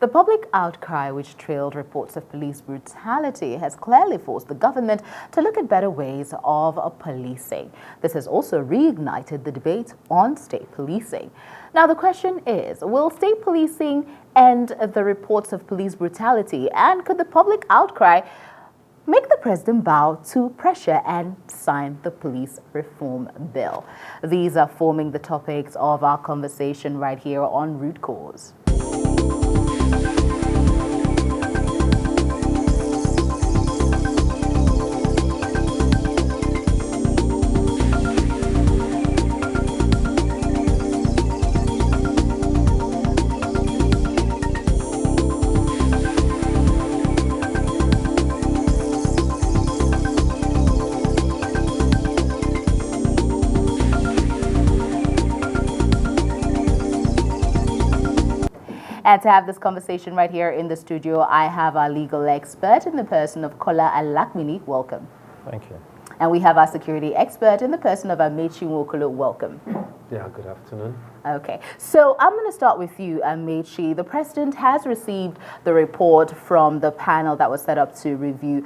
The public outcry, which trailed reports of police brutality, has clearly forced the government to look at better ways of policing. This has also reignited the debate on state policing. Now, the question is, will state policing end the reports of police brutality, and could the public outcry make the president bow to pressure and sign the police reform bill? These are forming the topics of our conversation right here on Root Cause. And to have this conversation right here in the studio, I have our legal expert in the person of Kola Alakmini. Welcome. Thank you. And we have our security expert in the person of Amechi Nwokolo. Welcome. Yeah, good afternoon. Okay, so I'm going to start with you, Amechi. The president has received the report from the panel that was set up to review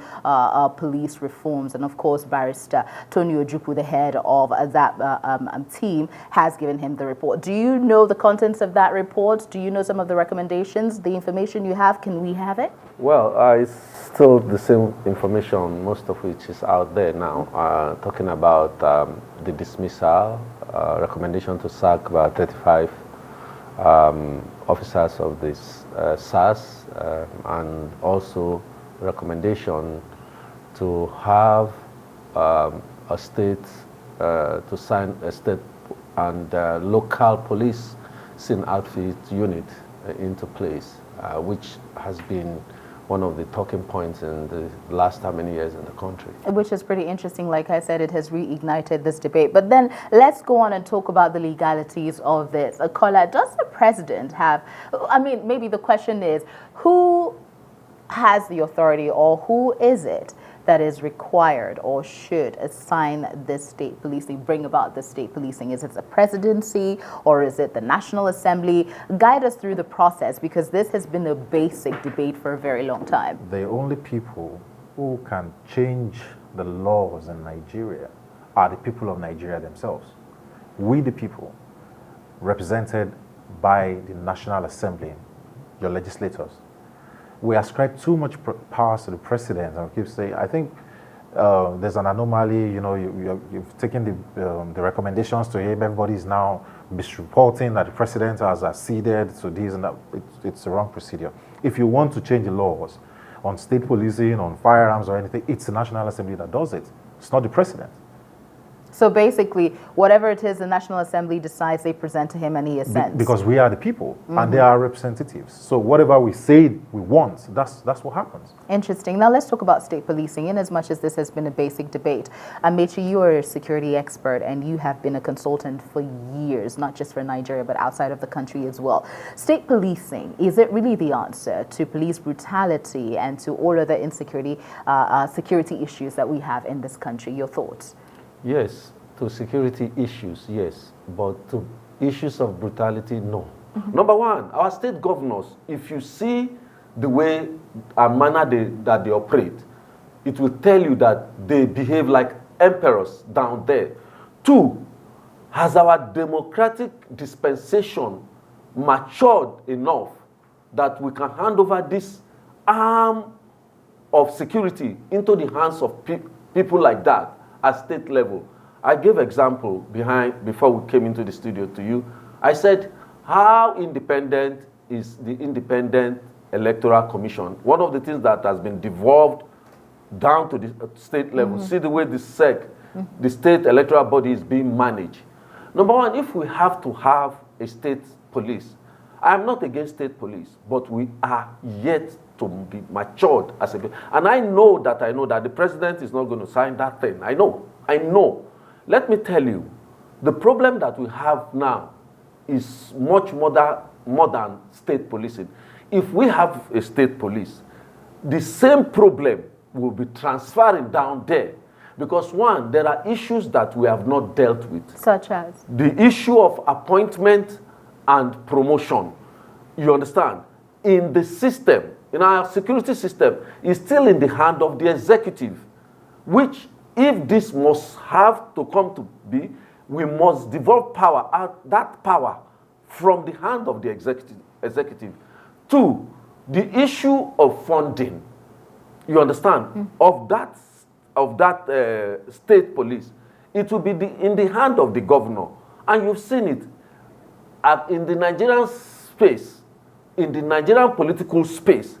police reforms. And of course, Barrister Tony Ojukwu, the head of that team, has given him the report. Do you know the contents of that report? Do you know some of the recommendations, the information you have? Can we have it? Well, it's still the same information, most of which is out there now, talking about the dismissal, recommendation to sack about 35 officers of this SARS, and also recommendation to have a state, to sign a state and local police scene outfit unit into place, which has been one of the talking points in the last how many years in the country. Which is pretty interesting. Like I said, it has reignited this debate. But then let's go on and talk about the legalities of this. Kola, does the president have, I mean, maybe the question is, who has the authority, or who is it that is required or should assign this state policing, bring about the state policing? Is it the presidency, or is it the National Assembly? Guide us through the process, because this has been a basic debate for a very long time. The only people who can change the laws in Nigeria are the people of Nigeria themselves. We, the people, represented by the National Assembly, your legislators, we ascribe too much powers to the president. I keep saying, I think there's an anomaly. You know, you've taken the recommendations to him. Everybody is now misreporting that the president has acceded to this and that. It's the wrong procedure. If you want to change the laws on state policing, on firearms or anything, it's the National Assembly that does it. It's not the president. So basically, whatever it is the National Assembly decides, they present to him and he assents. Because we are the people, and they are representatives. So whatever we say we want, that's what happens. Interesting. Now let's talk about state policing. In as much as this has been a basic debate, Amechi, you are a security expert and you have been a consultant for years, not just for Nigeria, but outside of the country as well. State policing, is it really the answer to police brutality and to all other insecurity, security issues that we have in this country? Your thoughts? Yes, to security issues, yes, but to issues of brutality, no. Number one, our state governors, if you see the way and manner that they operate, it will tell you that they behave like emperors down there. Two, has our democratic dispensation matured enough that we can hand over this arm of security into the hands of people like that at state level? I gave example before we came into the studio to you. I said, how independent is the Independent Electoral Commission? One of the things that has been devolved down to the state level. See the way the SEC, the state electoral body, is being managed. Number one, if we have to have a state police, I am not against state police, but we are yet to be matured as a, and I know that the president is not going to sign that thing. I know. Let me tell you, the problem that we have now is much more than state policing. If we have a state police, the same problem will be transferring down there. Because one, there are issues that we have not dealt with. Such as? The issue of appointment and promotion. You understand? in the system, in our security system, is still in the hand of the executive, which, if this must have to come to be, we must devolve power, that power, from the hand of the executive to the issue of funding. You understand? Of that state police, it will be in the hand of the governor, and you've seen it in the Nigerian space, in the Nigerian political space.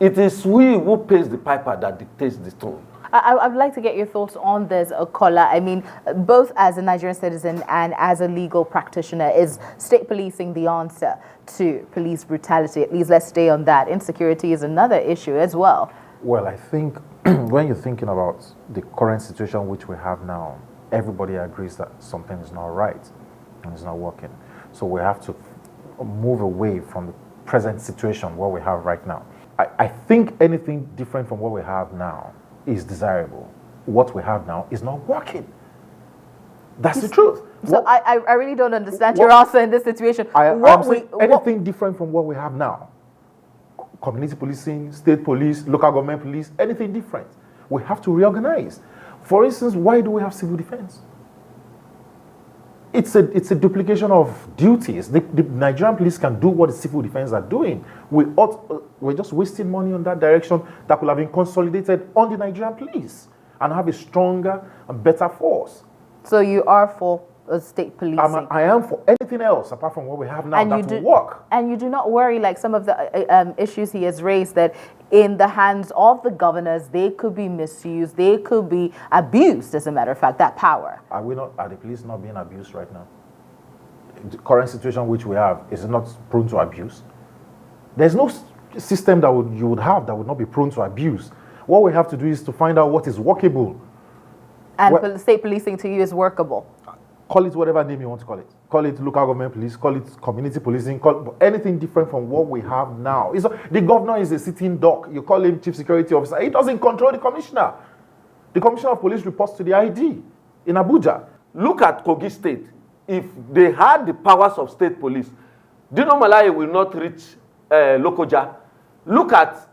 It is we who pays the piper that dictates the tone. I'd like to get your thoughts on this, Kola. I mean, both as a Nigerian citizen and as a legal practitioner, is state policing the answer to police brutality? At least let's stay on that. Insecurity is another issue as well. Well, I think when you're thinking about the current situation which we have now, everybody agrees that something is not right and it's not working. So we have to move away from the present situation, what we have right now. I think anything different from what we have now is desirable. What we have now is not working. That's the truth. So I really don't understand your answer in this situation. Anything different from what we have now. Community policing, state police, local government police, anything different. We have to reorganize. For instance, why do we have civil defense? It's a duplication of duties. The Nigerian police can do what the civil defense are doing. We're just wasting money on that direction that could have been consolidated on the Nigerian police and have a stronger and better force. So you are for state policing? I am for anything else apart from what we have now that will work. And you do not worry, like some of the issues he has raised, that in the hands of the governors, they could be misused, they could be abused, as a matter of fact, that power. Are the police not being abused right now? The current situation which we have, is it not prone to abuse? There's no system that you would have that would not be prone to abuse. What we have to do is to find out what is workable. And state policing to you is workable? Call it whatever name you want to call it. Call it local government police, call it community policing, call it anything different from what we have now. The governor is a sitting duck. You call him chief security officer. He doesn't control the commissioner. The commissioner of police reports to the ID in Abuja. Look at Kogi State. If they had the powers of state police, Dino Malaye will not reach Lokoja. Look at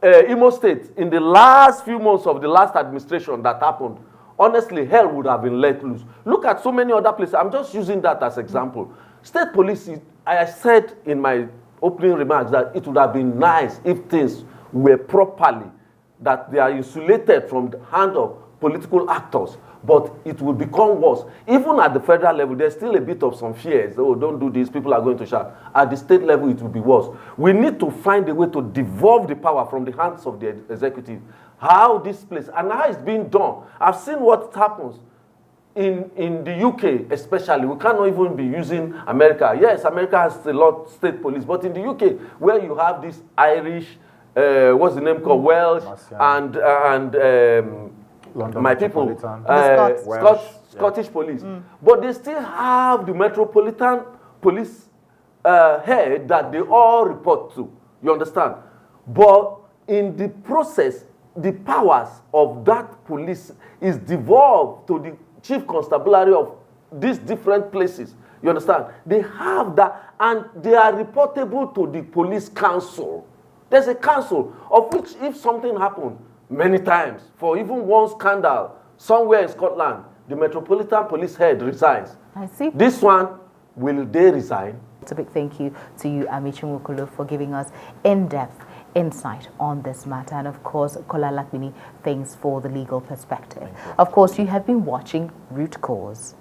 Imo State. In the last few months of the last administration that happened, honestly, hell would have been let loose. Look at so many other places. I'm just using that as example. State police, I said in my opening remarks that it would have been nice if things were properly, that they are insulated from the hand of political actors. But it will become worse. Even at the federal level, there's still a bit of some fears. Oh, don't do this, people are going to shout. At the state level, it will be worse. We need to find a way to devolve the power from the hands of the executive. How this place, and how it's being done. I've seen what happens in the UK especially. We cannot even be using America. Yes, America has a lot of state police, but in the UK, where you have this Irish, what's the name called, Welsh, and London my people, Scottish police. But they still have the Metropolitan Police head that they all report to. You understand? But in the process, the powers of that police is devolved to the chief constabulary of these different places. You understand? They have that, and they are reportable to the police council. There's a council of which, if something happened many times, for even one scandal somewhere in Scotland, the Metropolitan Police head resigns. I see. This one, will they resign? It's a big thank you to you, Amici Mukulu, for giving us in-depth insight on this matter, and of course, Kola Lakmini, thanks for the legal perspective. Of course, you have been watching Root Cause.